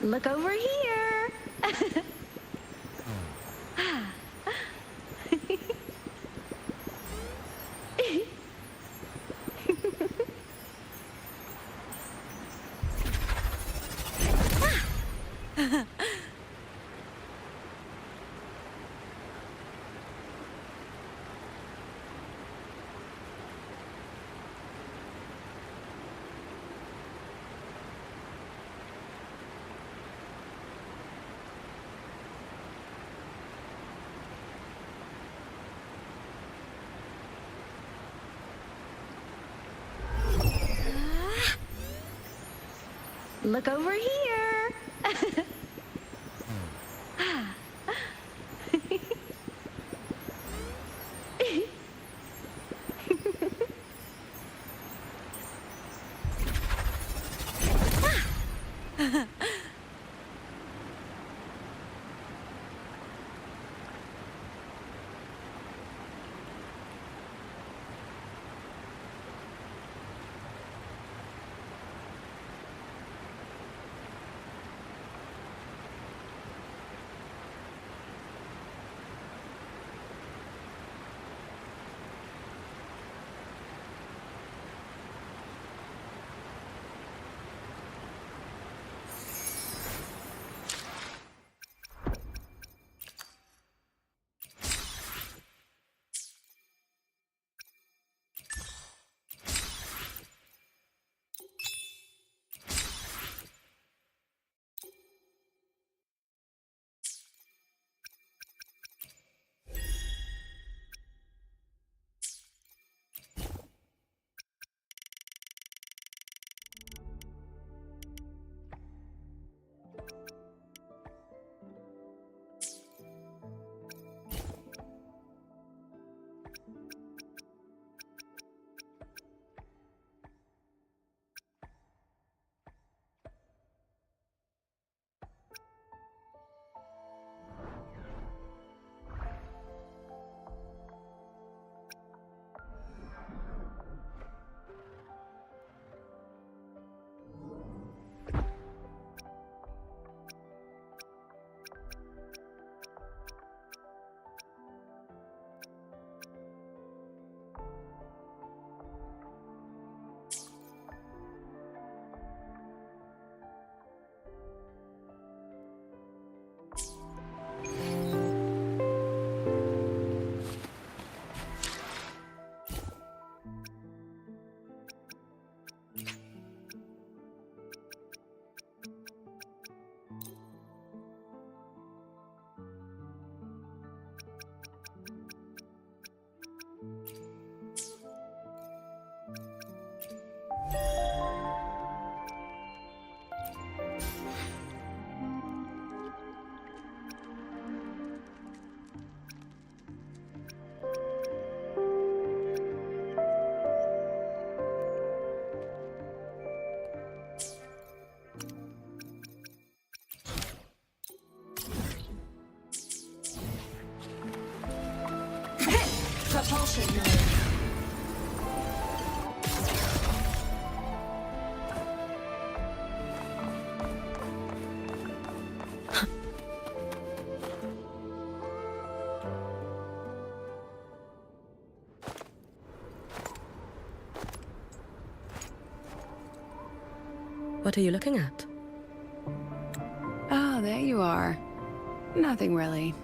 Look over here. Look over here. Propulsion mode. What are you looking at? Oh, there you are. Nothing really.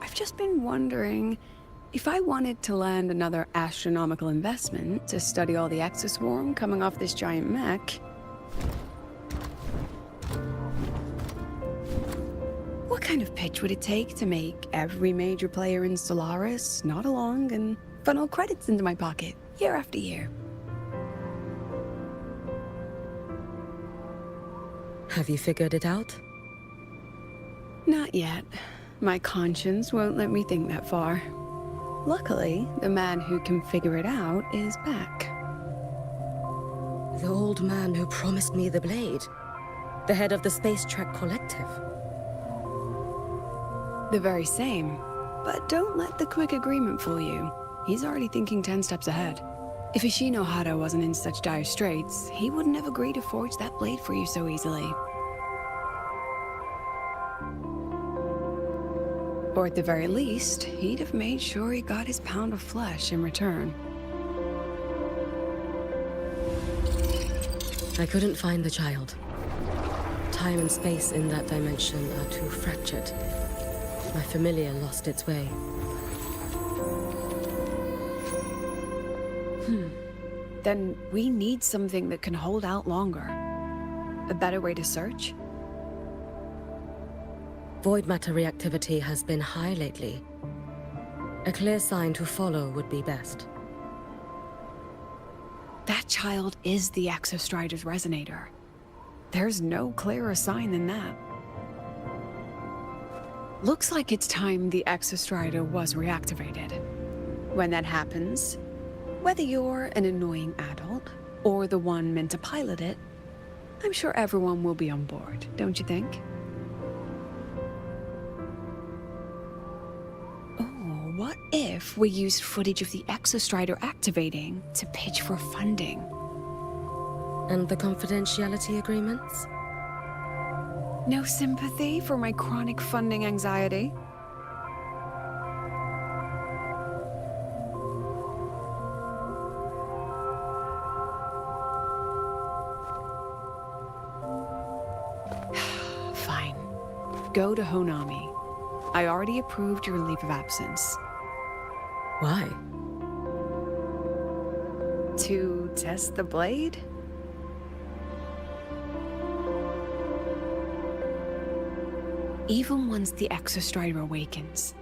I've just been wondering, if I wanted to land another astronomical investment to study all the exoswarm coming off this giant mech, what kind of pitch would it take to make every major player in Solaris nod along and funnel credits into my pocket year after year? Have you figured it out? Not yet. My conscience won't let me think that far. Luckily, the man who can figure it out is back. The old man who promised me the blade. The head of the Space Trek Collective. The very same. But don't let the quick agreement fool you. He's already thinking 10 steps ahead. If Ishino Hado wasn't in such dire straits, he wouldn't have agreed to forge that blade for you so easily. Or at the very least, he'd have made sure he got his pound of flesh in return. I couldn't find the child. Time and space in that dimension are too fractured. My familiar lost its way. Then we need something that can hold out longer. A better way to search? Void matter reactivity has been high lately. A clear sign to follow would be best. That child is the Exostrider's resonator. There's no clearer sign than that. Looks like it's time the Exostrider was reactivated. When that happens, whether you're an annoying adult or the one meant to pilot it, I'm sure everyone will be on board, don't you think? Oh, what if we used footage of the Exostrider activating to pitch for funding? And the confidentiality agreements? No sympathy for my chronic funding anxiety? Fine. Go to Honami. I already approved your leave of absence. Why? To test the blade? Even once the Exostrider awakens,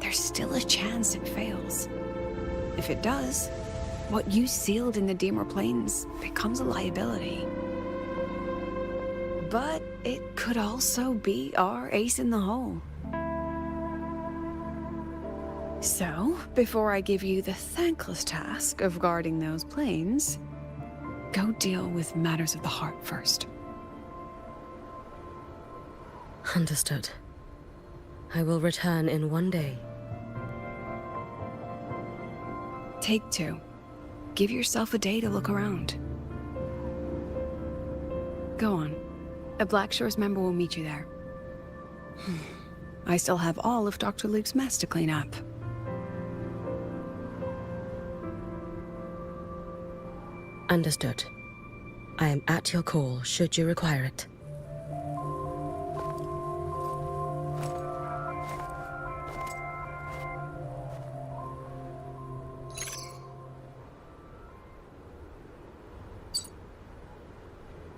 there's still a chance it fails. If it does, what you sealed in the Deemer Plains becomes a liability. But it could also be our ace in the hole. So, before I give you the thankless task of guarding those planes, go deal with matters of the heart first. Understood. I will return in one day. Take two. Give yourself a day to look around. Go on. A Black Shores member will meet you there. I still have all of Dr. Luke's mess to clean up. Understood. I am at your call should you require it.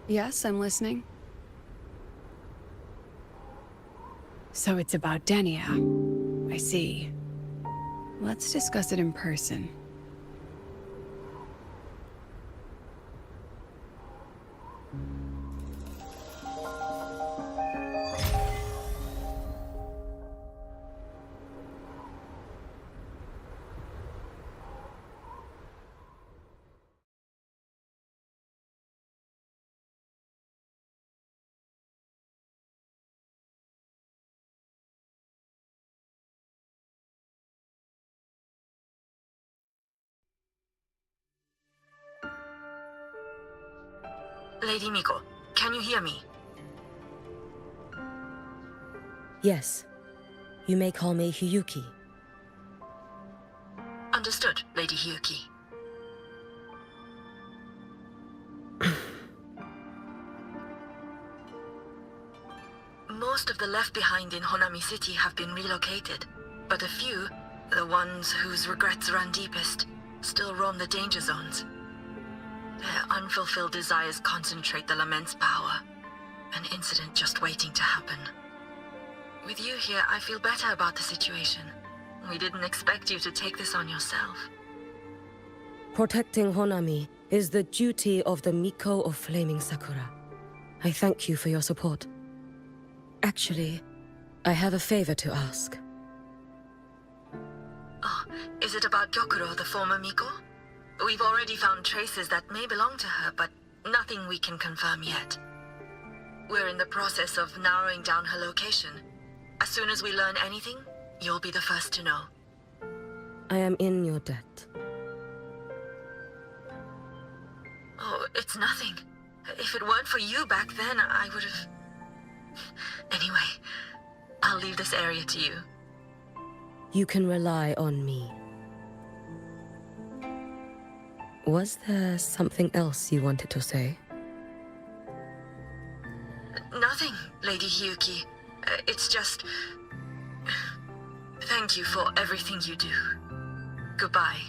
Yes, I'm listening. So it's about Denia. I see. Let's discuss it in person. Lady Miko, can you hear me? Yes. You may call me Hiyuki. Understood, Lady Hiyuki. Most of the left behind in Honami City have been relocated, but a few, the ones whose regrets run deepest, still roam the danger zones. Their unfulfilled desires concentrate the Lament's power. An incident just waiting to happen. With you here, I feel better about the situation. We didn't expect you to take this on yourself. Protecting Honami is the duty of the Miko of Flaming Sakura. I thank you for your support. Actually, I have a favor to ask. Oh, is it about Gyokuro, the former Miko? We've already found traces that may belong to her, but nothing we can confirm yet. We're in the process of narrowing down her location. As soon as we learn anything, you'll be the first to know. I am in your debt. Oh, it's nothing. If it weren't for you back then, I would have... Anyway, I'll leave this area to you. You can rely on me. Was there something else you wanted to say? Nothing, Lady Hyuki. It's just... Thank you for everything you do. Goodbye.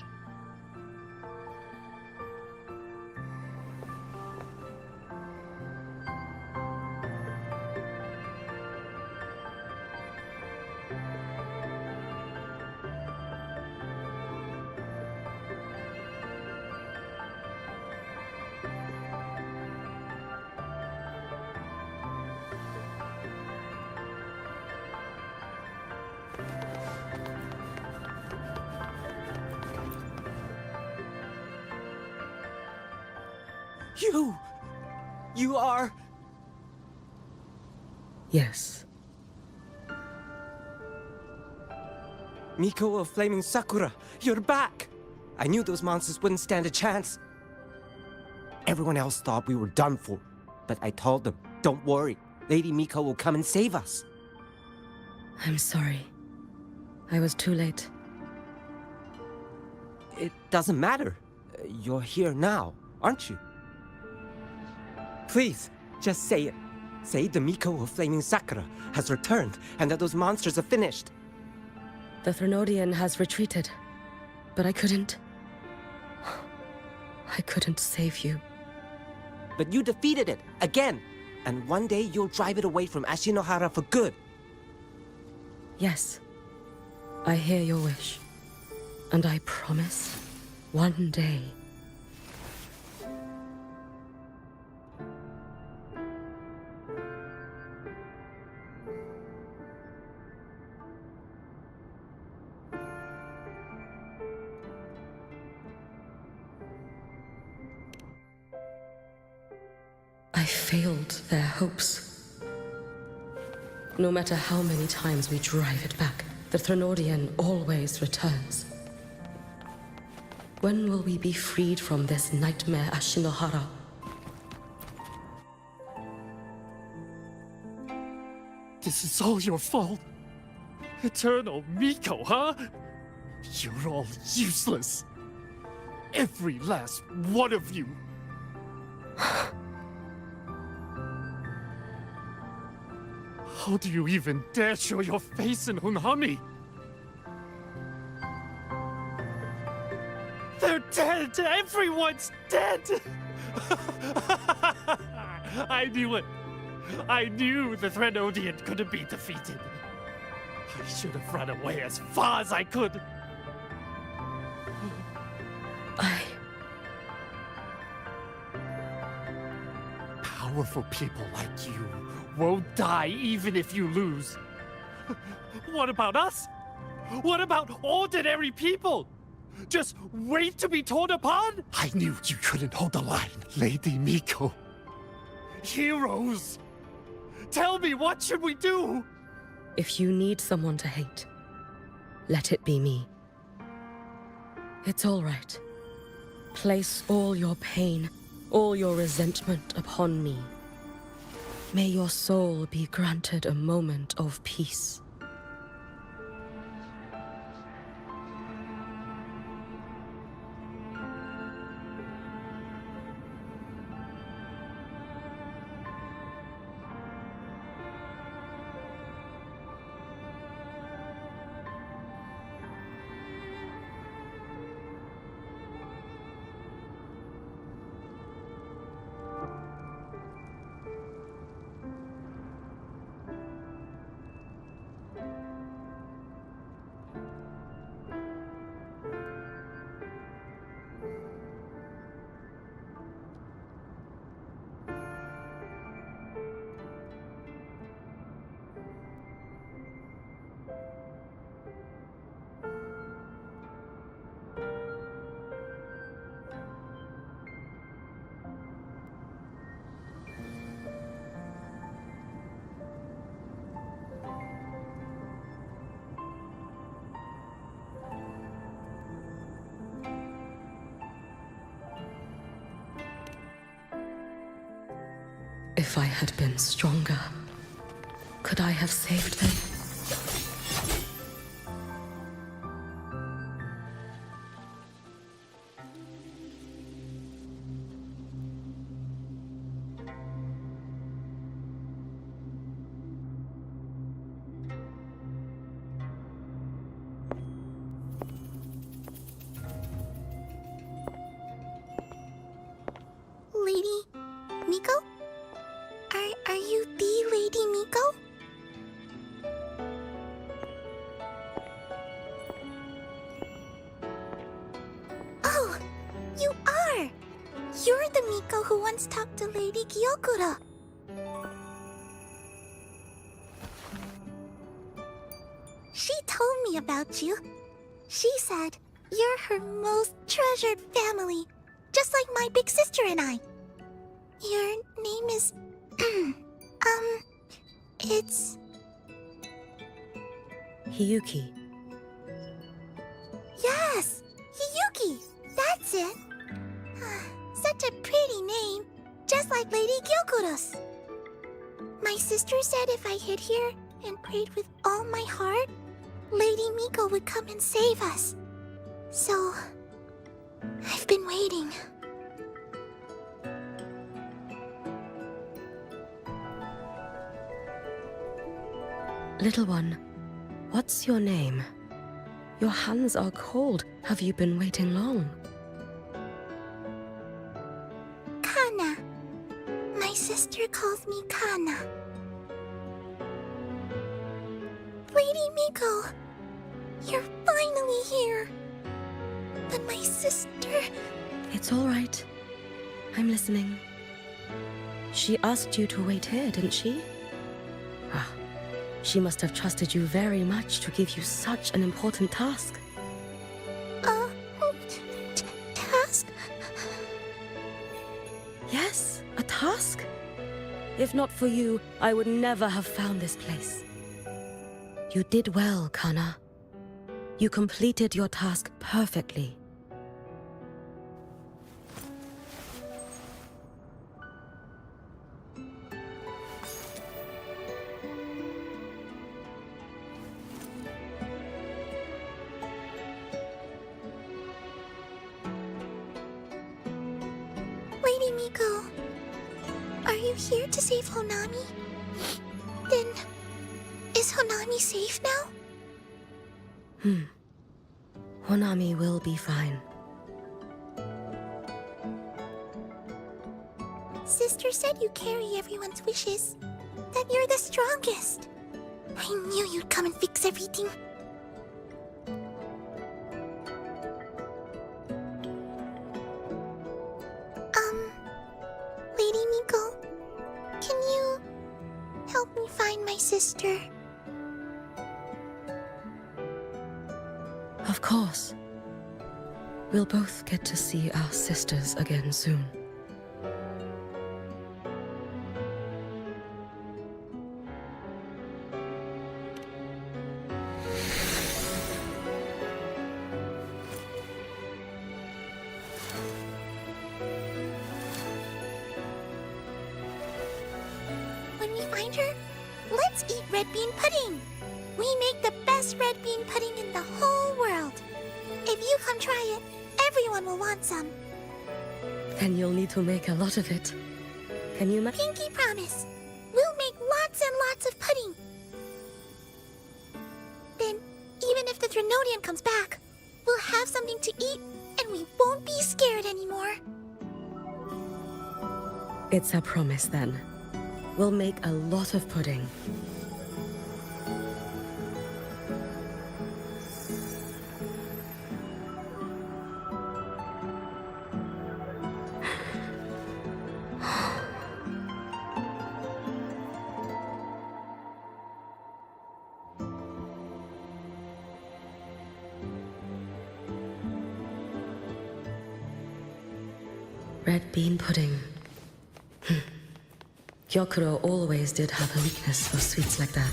You are... Yes. Miko of Flaming Sakura, you're back! I knew those monsters wouldn't stand a chance. Everyone else thought we were done for, but I told them, don't worry, Lady Miko will come and save us. I'm sorry. I was too late. It doesn't matter. You're here now, aren't you? Please, just say it. Say the Miko of Flaming Sakura has returned and that those monsters are finished. The Threnodian has retreated, but I couldn't save you. But you defeated it, again! And one day you'll drive it away from Ashinohara for good. Yes, I hear your wish. And I promise, one day... I failed their hopes. No matter how many times we drive it back, the Threnodian always returns. When will we be freed from this nightmare Ashinohara? This is all your fault. Eternal Miko, huh? You're all useless. Every last one of you. How do you even dare show your face in Hunhami? They're dead! Everyone's dead! I knew it. I knew the Threnodian couldn't be defeated. I should have run away as far as I could. Powerful people like you won't die even if you lose. What about us? What about ordinary people? Just wait to be torn apart? I knew you couldn't hold the line, Lady Miko. Heroes! Tell me, what should we do? If you need someone to hate, let it be me. It's all right. Place all your pain, all your resentment upon me. May your soul be granted a moment of peace. If I had been stronger, could I have saved them? You're the Miko who once talked to Lady Gyokura. She told me about you. She said you're her most treasured family, just like my big sister and I. Your name is... it's... Hiyuki. Yes! Hiyuki! That's it! Such a pretty name, just like Lady Gyokura's. My sister said if I hid here and prayed with all my heart, Lady Miko would come and save us. So, I've been waiting. Little one, what's your name? Your hands are cold. Have you been waiting long? Kana. My sister calls me Kana. Lady Miko, you're finally here. But my sister... It's all right. I'm listening. She asked you to wait here, didn't she? Ah, she must have trusted you very much to give you such an important task. Task? Yes, a task? If not for you, I would never have found this place. You did well, Kana. You completed your task perfectly. Lady Miko, are you here to save Honami? Then, is Honami safe now? Honami will be fine. Sister said you carry everyone's wishes. That you're the strongest. I knew you'd come and fix everything. Lady Miko, can you help me find my sister? Of course. We'll both get to see our sisters again soon. When we find her, let's eat red bean pudding. We make the best red bean pudding in the whole world. If you come try it, everyone will want some. Then you'll need to make a lot of it. Can you Pinky promise. We'll make lots and lots of pudding. Then, even if the Drenodian comes back, we'll have something to eat and we won't be scared anymore. It's a promise then. We'll make a lot of pudding. Red bean pudding. Gyokuro always did have a weakness for sweets like that.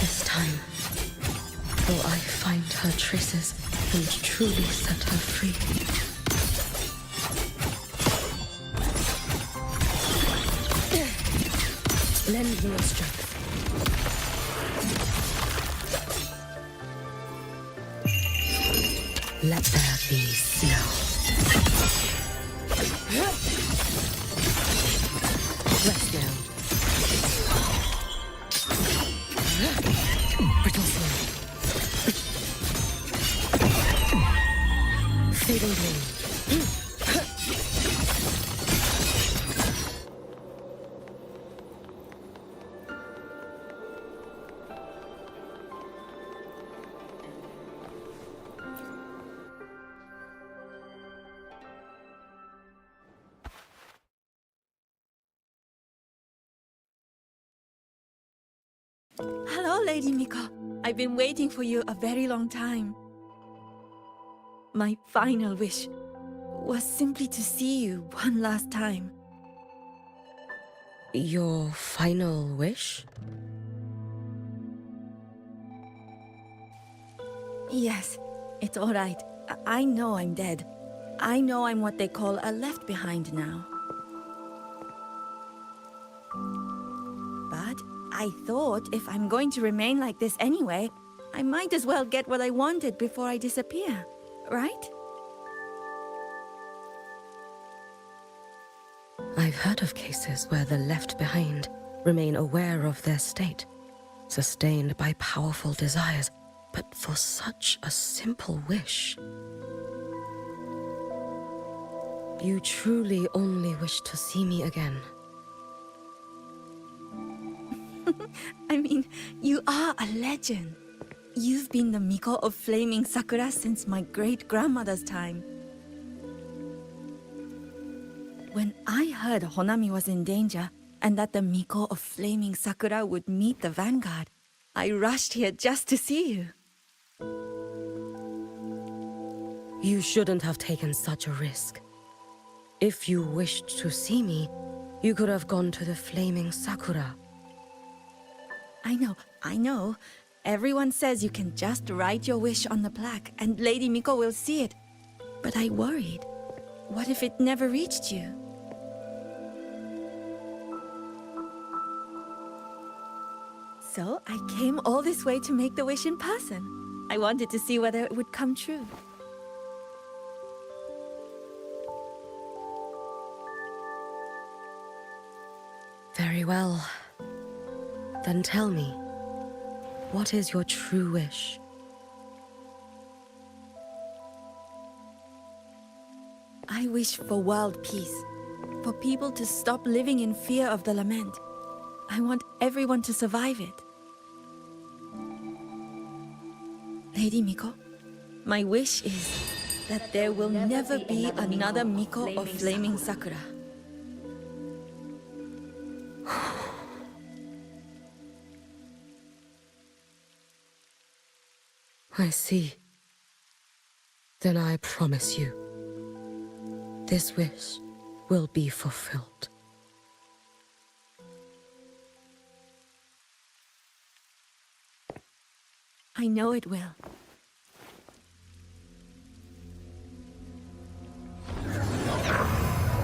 This time, will I find her traces and truly set her free? Lend me your strength. Let there be snow. Rest now. Brittle snow. Fading gleam. Hello, Lady Miko. I've been waiting for you a very long time. My final wish was simply to see you one last time. Your final wish? Yes, it's all right. I know I'm dead. I know I'm what they call a left behind now. But I thought if I'm going to remain like this anyway, I might as well get what I wanted before I disappear, right? I've heard of cases where the left behind remain aware of their state, sustained by powerful desires, but for such a simple wish. You truly only wish to see me again. I mean, you are a legend. You've been the Miko of Flaming Sakura since my great-grandmother's time. When I heard Honami was in danger, and that the Miko of Flaming Sakura would meet the vanguard, I rushed here just to see you. You shouldn't have taken such a risk. If you wished to see me, you could have gone to the Flaming Sakura. I know. Everyone says you can just write your wish on the plaque and Lady Miko will see it. But I worried. What if it never reached you? So I came all this way to make the wish in person. I wanted to see whether it would come true. Very well. Then tell me, what is your true wish? I wish for world peace, for people to stop living in fear of the lament. I want everyone to survive it. Lady Miko, my wish is that there will never be another Miko of Flaming Sakura. I see. Then I promise you, this wish will be fulfilled. I know it will.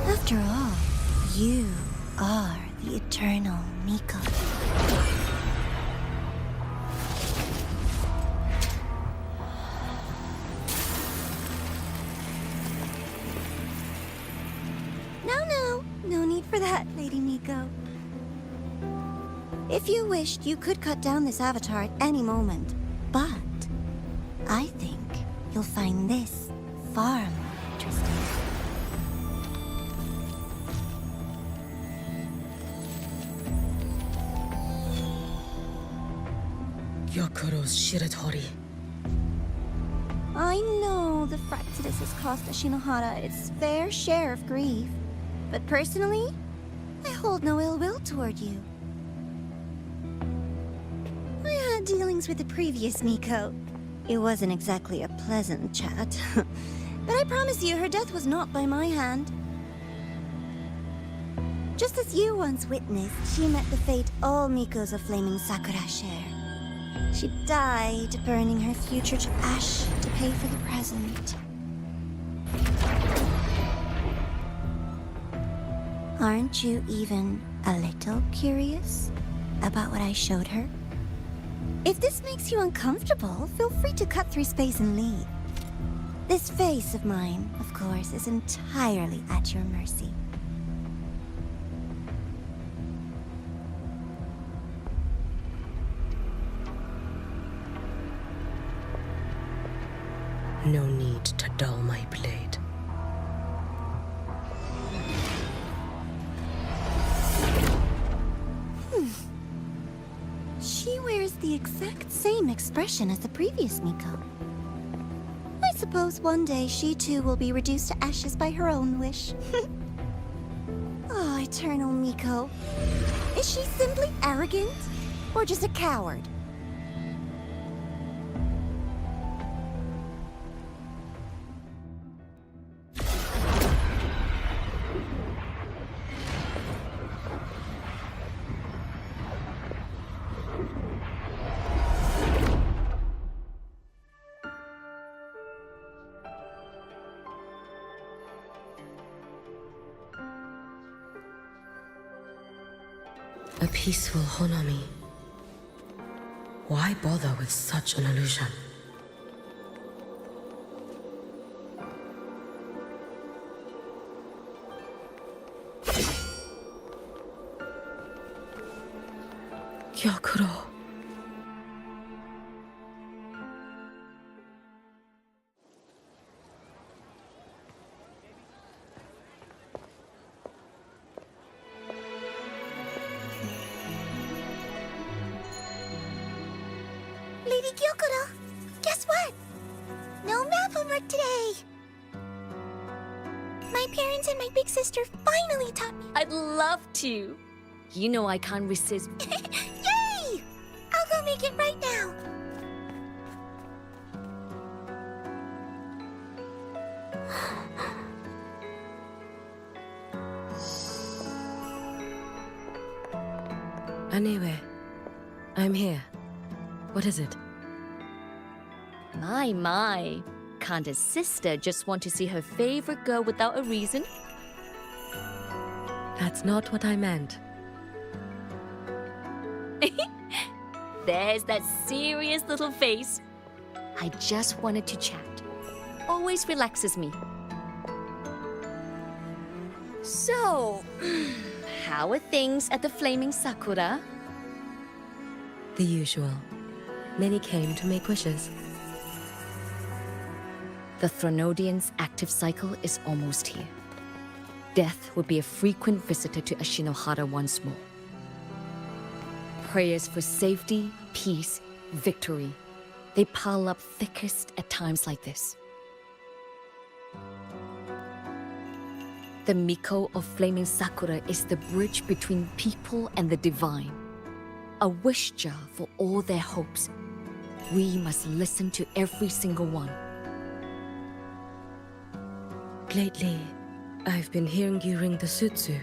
After all, you are the eternal Miko. No need for that, Lady Miko. If you wished, you could cut down this avatar at any moment. But I think you'll find this far more interesting. Yokuro's Shiratori. I know the Fractidus has cost Ashinohara its fair share of grief. But personally, I hold no ill will toward you. I had dealings with the previous Miko. It wasn't exactly a pleasant chat. But I promise you, her death was not by my hand. Just as you once witnessed, she met the fate all Mikos of Flaming Sakura share. She died, burning her future to ash to pay for the present. Aren't you even a little curious about what I showed her? If this makes you uncomfortable, feel free to cut through space and leave. This face of mine, of course, is entirely at your mercy. No need to dull my blade. She wears the exact same expression as the previous Miko. I suppose one day she too will be reduced to ashes by her own wish. Oh, eternal Miko. Is she simply arrogant? or just a coward? A peaceful Honami. Why bother with such an illusion? Gyokuro. Lady Gyokuro, guess what? No math homework today. My parents and my big sister finally taught me. I'd love to. You know I can't resist. Yay! I'll go make it right now. Anyway, I'm here. What is it? My. Can't a sister just want to see her favorite girl without a reason? That's not what I meant. There's that serious little face. I just wanted to chat. Always relaxes me. So, how are things at the Flaming Sakura? The usual. Many came to make wishes. The Thronodian's active cycle is almost here. Death would be a frequent visitor to Ashinohara once more. Prayers for safety, peace, victory. They pile up thickest at times like this. The Miko of Flaming Sakura is the bridge between people and the divine. A wish jar for all their hopes. We must listen to every single one. Lately, I've been hearing you ring the sutsu.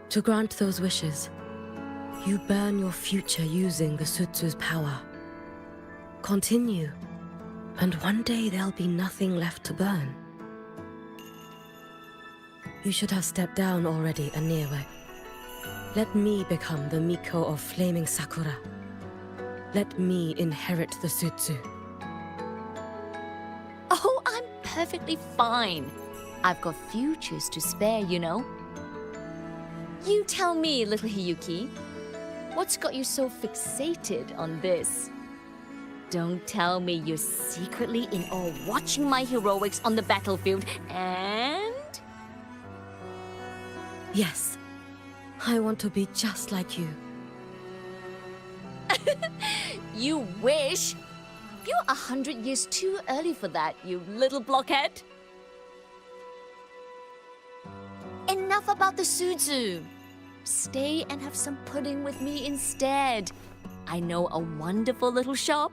To grant those wishes, you burn your future using the sutsu's power. Continue, and one day there'll be nothing left to burn. You should have stepped down already, Aniewe. Let me become the Miko of Flaming Sakura. Let me inherit the sutsu. Oh, I'm perfectly fine. I've got futures to spare, you know. You tell me, little Hiyuki, what's got you so fixated on this? Don't tell me you're secretly in awe watching my heroics on the battlefield and... Yes, I want to be just like you. You wish? You're 100 years too early for that, you little blockhead. Enough about the sutsu. Stay and have some pudding with me instead. I know a wonderful little shop.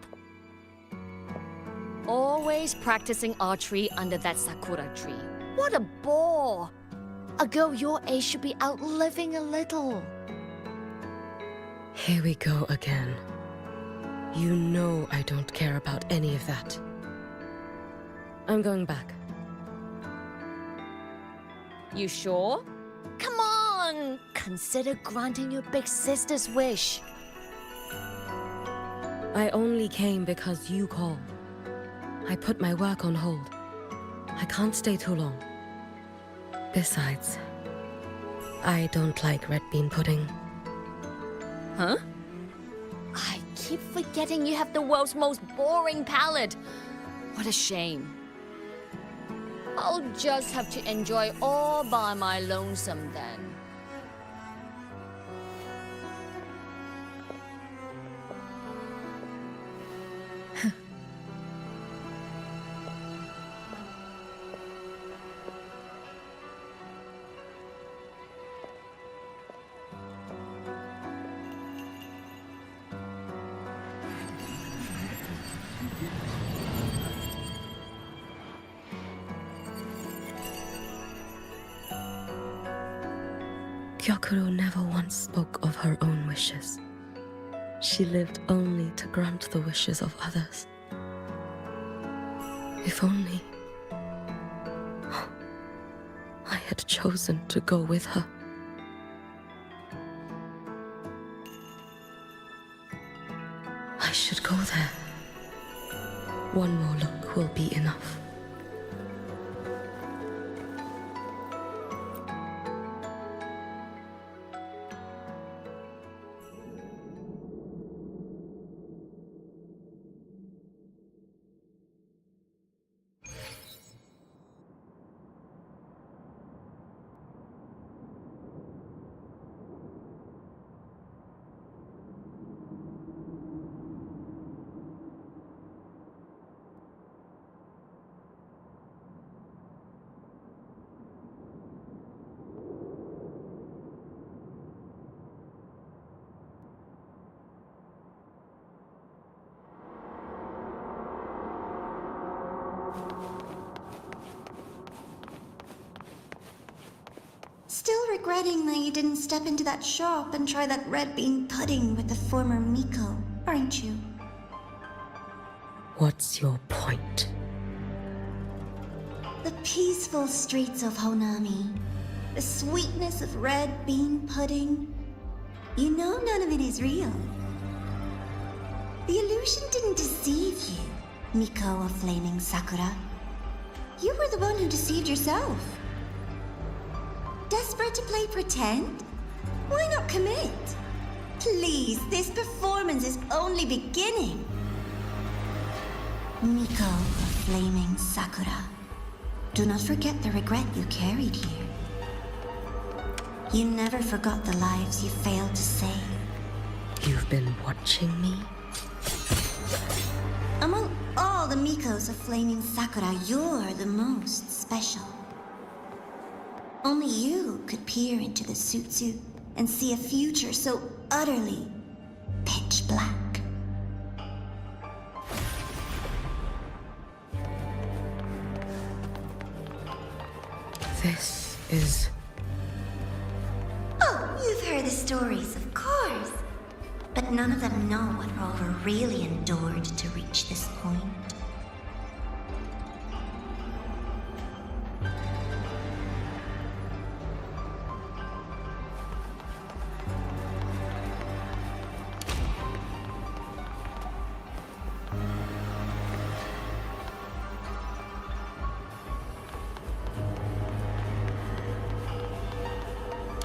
Always practicing archery under that sakura tree. What a bore! A girl your age should be out living a little. Here we go again. You know I don't care about any of that. I'm going back. You sure? Come on! Consider granting your big sister's wish. I only came because you called. I put my work on hold. I can't stay too long. Besides, I don't like red bean pudding. Huh? I keep forgetting you have the world's most boring palate. What a shame. I'll just have to enjoy all by my lonesome then. Gyokuro never once spoke of her own wishes. She lived only to grant the wishes of others. If only I had chosen to go with her. I should go there. One more look will be enough. Still regretting that you didn't step into that shop and try that red bean pudding with the former Miko, aren't you? What's your point? The peaceful streets of Honami, the sweetness of red bean pudding. You know none of it is real. The illusion didn't deceive you, Miko of Flaming Sakura. You were the one who deceived yourself. Desperate to play pretend? Why not commit? Please, this performance is only beginning. Miko of Flaming Sakura, do not forget the regret you carried here. You never forgot the lives you failed to save. You've been watching me? Among all the Mikos of Flaming Sakura, you're the most special. Only you could peer into the Sutsu and see a future so utterly pitch black. This is... Oh, you've heard the stories, of course. But none of them know what Rover really endured to reach this point.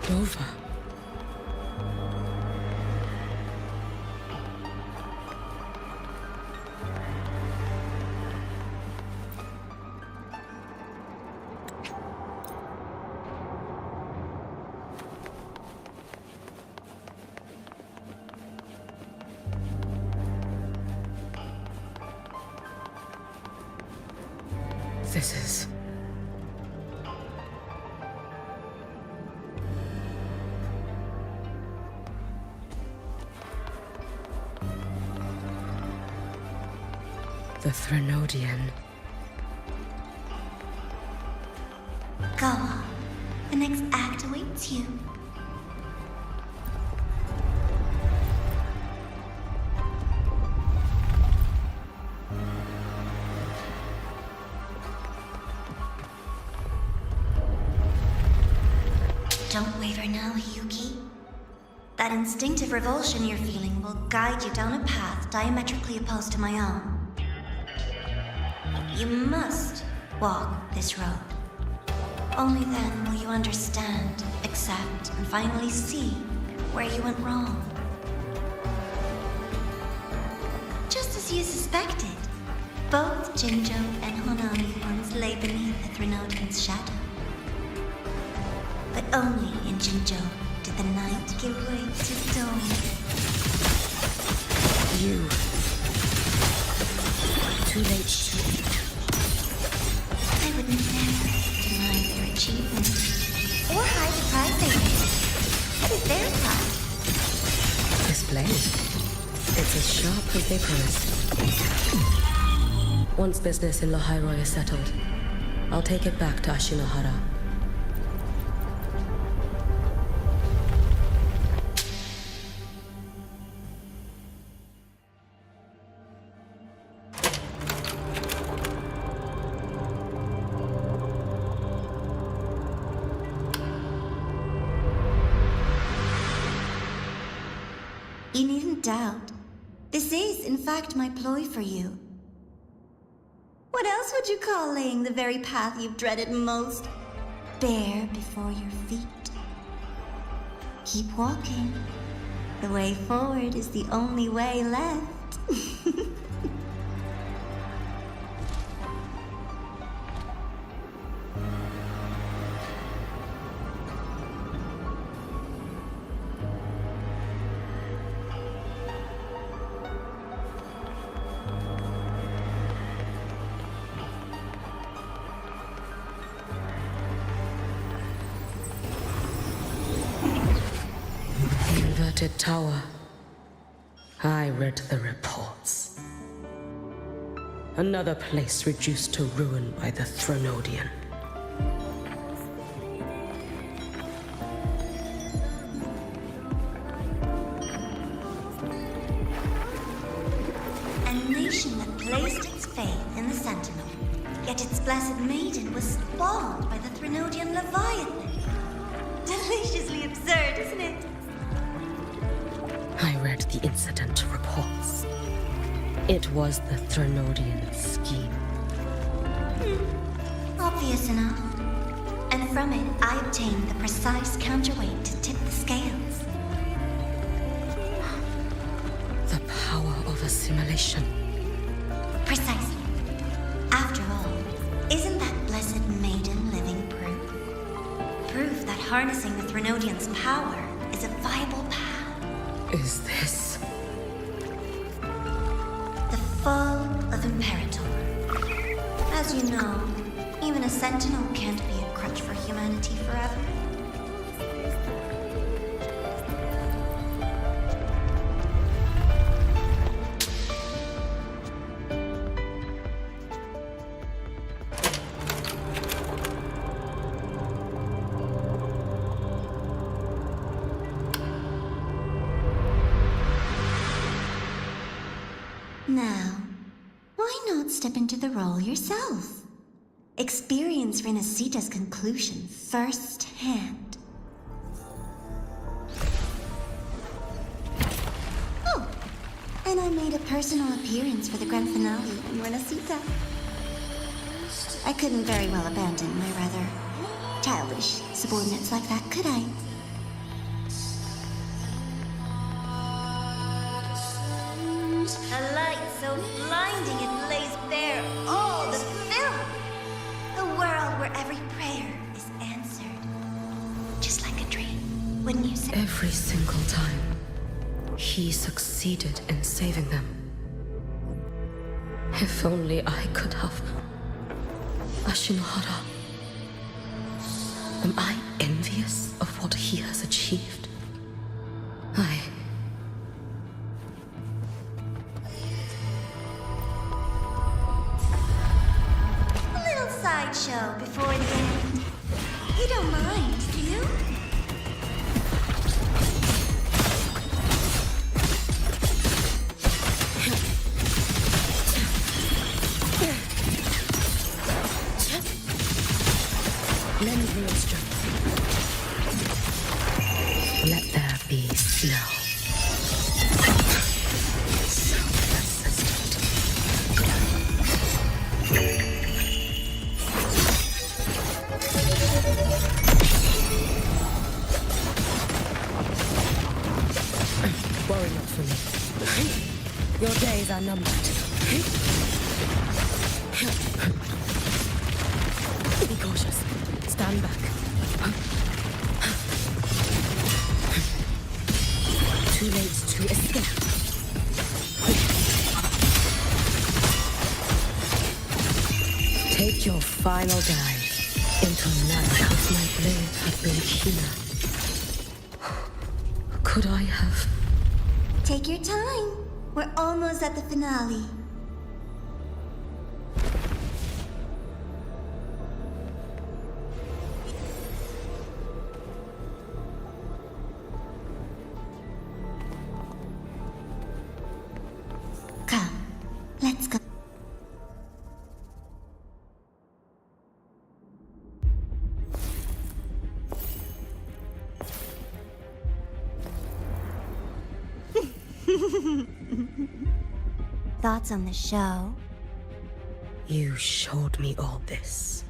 Rover. This is... the Threnodian. Go on. The next act awaits you. Don't waver now, Hiyuki. That instinctive revulsion you're feeling will guide you down a path diametrically opposed to my own. You must walk this road. Only then will you understand, accept, and finally see where you went wrong. Just as you suspected, both Jinjo and Honami once lay beneath the Threnodian's shadow. But only in Jinjo did the night give way to dawn. You. Too late. I would never deny their achievement, or hide the prize they made. It is their prize. This blade. It's as sharp as they promised. Once business in Lahairoi is settled, I'll take it back to Ashinohara. You needn't doubt. This is, in fact, my ploy for you. What else would you call laying the very path you've dreaded most bare before your feet? Keep walking. The way forward is the only way left. Inverted tower. I read the reports. Another place reduced to ruin by the Threnodian. A nation that placed its faith in the Sentinel, yet its blessed maiden was spawned by the Threnodian Leviathan. Deliciously absurd, isn't it? I read the incident reports. It was the Threnodian scheme. Obvious enough. And from it, I obtained the precise counterweight to tip the scales. The power of assimilation. Precisely. After all, isn't that blessed maiden living proof? Proof that harnessing the Threnodian's power is a viable path. Is this? The fall of Imperator. As you know, even a Sentinel can't be a crutch for humanity forever. Now, why not step into the role yourself? Experience Renacita's conclusion firsthand. Oh, and I made a personal appearance for the grand finale in Renacita. I couldn't very well abandon my rather childish subordinates like that, could I? A light so blinding it lays bare all the film. A world where every prayer is answered. Just like a dream, wouldn't you say? Every single time, he succeeded in saving them. If only I could have. Ashinohara. Am I envious of what he has achieved? A little sideshow before the end. You don't mind, do you? Lend me your strength. Let there be snow. So persistent. Worry not for me. Your days are numbered. Be cautious. Stand back. Too late to escape. Take your final dive into none if my blade had been keener. Could I have? Take your time. We're almost at the finale. Come, let's go. Thoughts on the show? You showed me all this.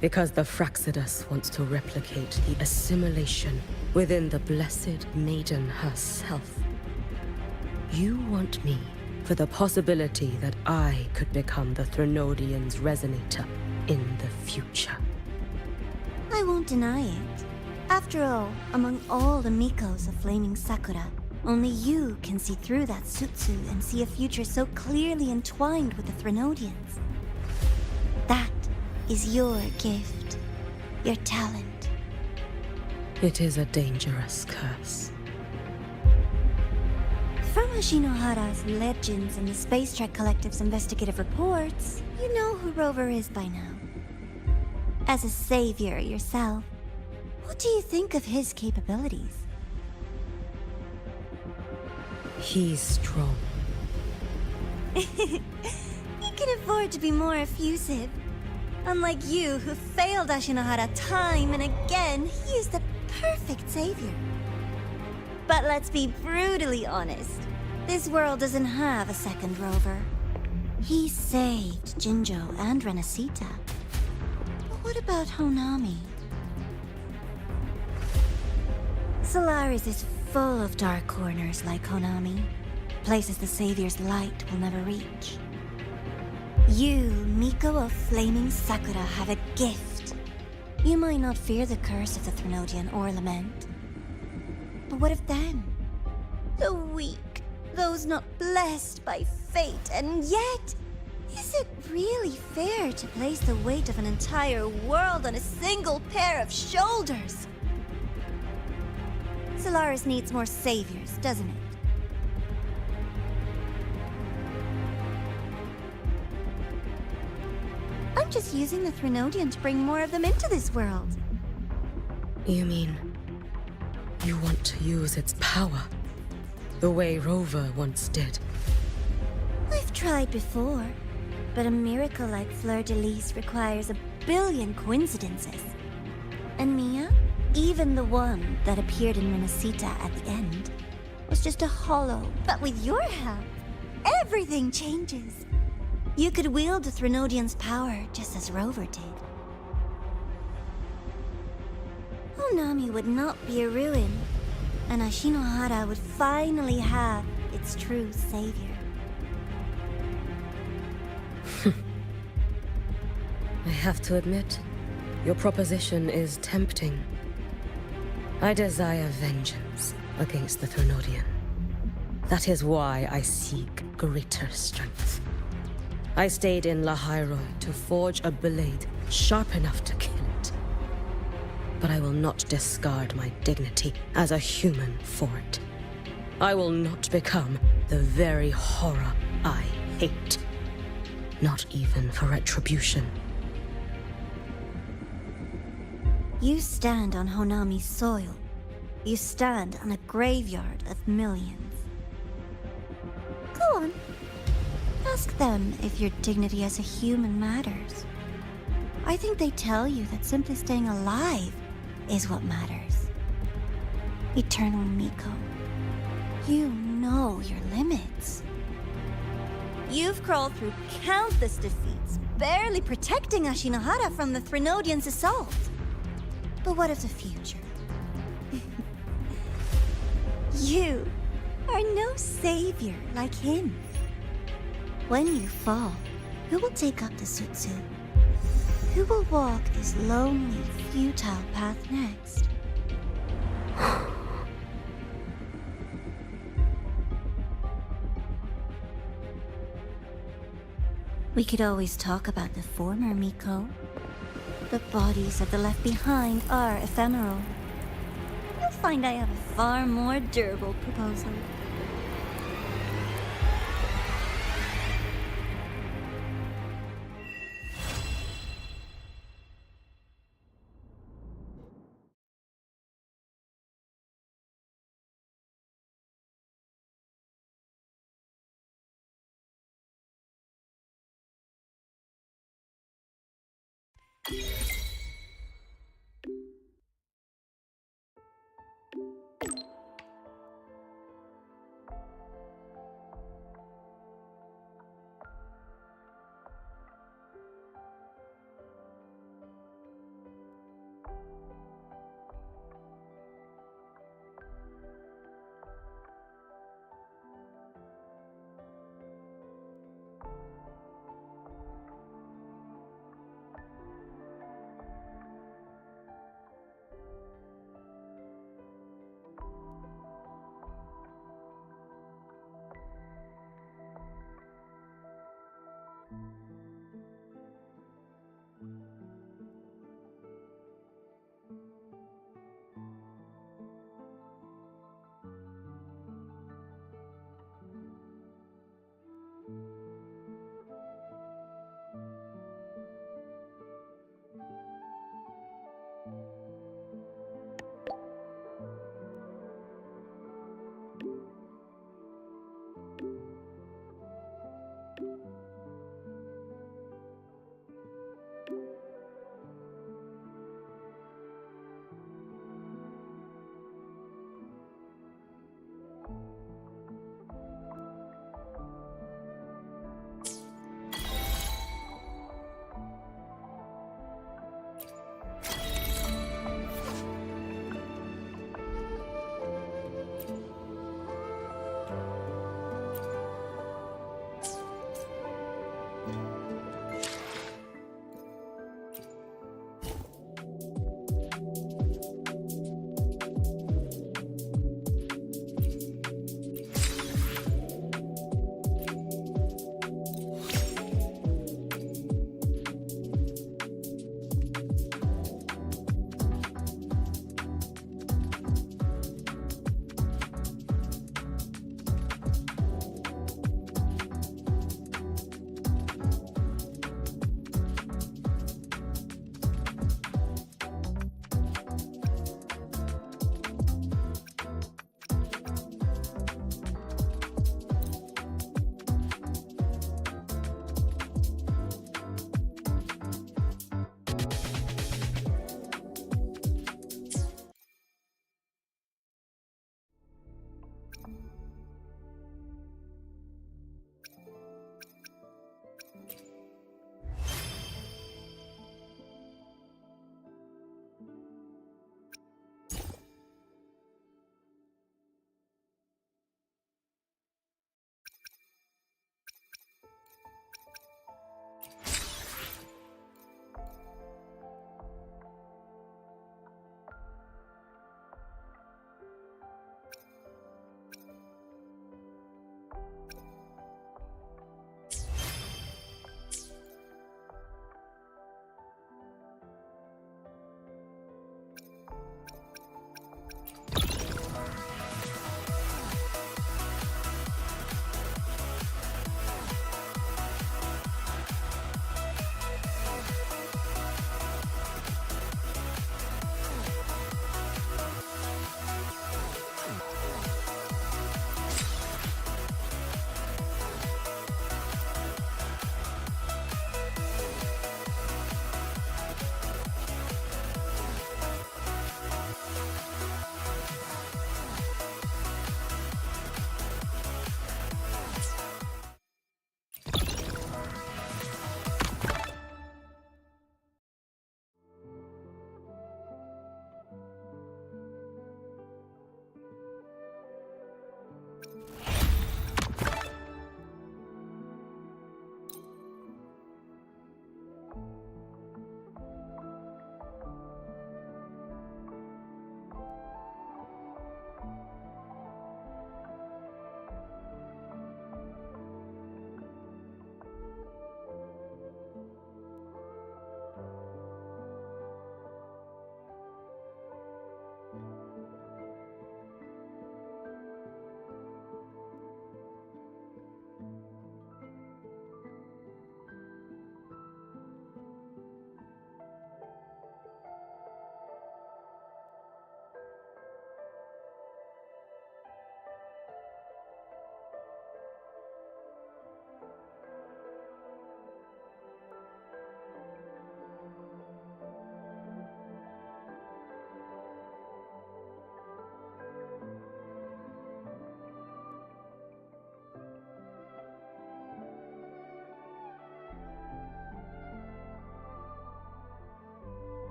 Because the Fraxidus wants to replicate the assimilation within the Blessed Maiden herself. You want me for the possibility that I could become the Threnodian's resonator in the future. I won't deny it. After all, among all the Mikos of Flaming Sakura, only you can see through that Sutsu and see a future so clearly entwined with the Threnodians. That is your gift, your talent. It is a dangerous curse. From Ashinohara's legends and the Space Trek Collective's investigative reports, you know who Rover is by now. As a savior yourself, what do you think of his capabilities? He's strong. He can afford to be more effusive. Unlike you, who failed Ashinohara time and again, he is the perfect savior. But let's be brutally honest. This world doesn't have a second Rover. He saved Jinjo and Renacita. But what about Honami? Solaris is full of dark corners like Honami. Places the Savior's light will never reach. You, Miko of Flaming Sakura, have a gift. You might not fear the curse of the Threnodian or lament. But what of them? The weak, those not blessed by fate, and yet, is it really fair to place the weight of an entire world on a single pair of shoulders? Solaris needs more saviors, doesn't it? I'm just using the Threnodian to bring more of them into this world. You mean you want to use its power the way Rover once did? I've tried before, but a miracle like Fleur-de-Lis requires a billion coincidences. And Mia, even the one that appeared in Renacita at the end, was just a hollow. But with your help, everything changes. You could wield the Threnodian's power just as Rover did. Honami would not be a ruin, and Ashinohara would finally have its true savior. I have to admit, your proposition is tempting. I desire vengeance against the Threnodian. That is why I seek greater strength. I stayed in Lahairoi to forge a blade sharp enough to kill it. But I will not discard my dignity as a human for it. I will not become the very horror I hate. Not even for retribution. You stand on Honami's soil. You stand on a graveyard of millions. Go on. Ask them if your dignity as a human matters. I think they tell you that simply staying alive is what matters. Eternal Miko, you know your limits. You've crawled through countless defeats, barely protecting Ashinohara from the Threnodian's assault. But what of the future? You are no savior like him. When you fall, who will take up the Sutsu? Who will walk this lonely, futile path next? We could always talk about the former Miko. The bodies of the left behind are ephemeral. You'll find I have a far more durable proposal.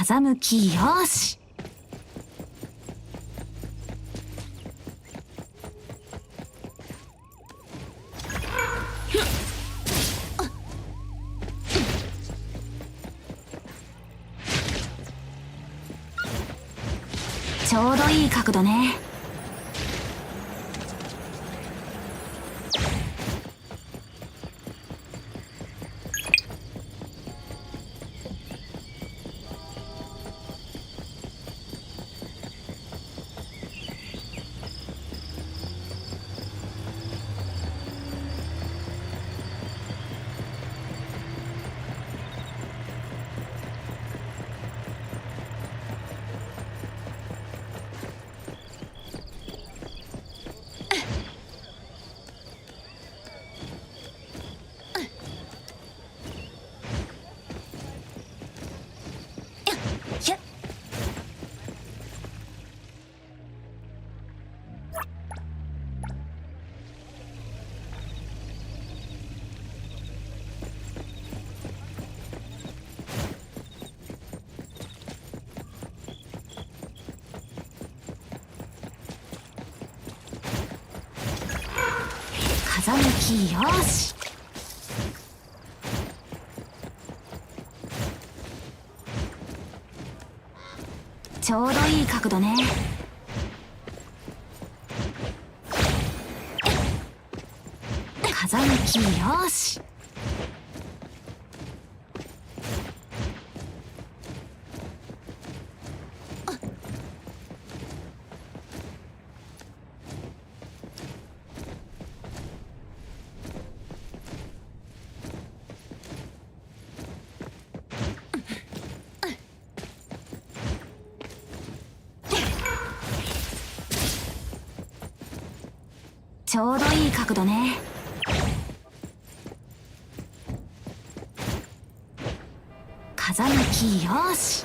風向きよし。ちょうどいい角度ね。風向きよし。ちょうどいい角度ね。風向きよし。ちょうどいい角度ね。風向きよし。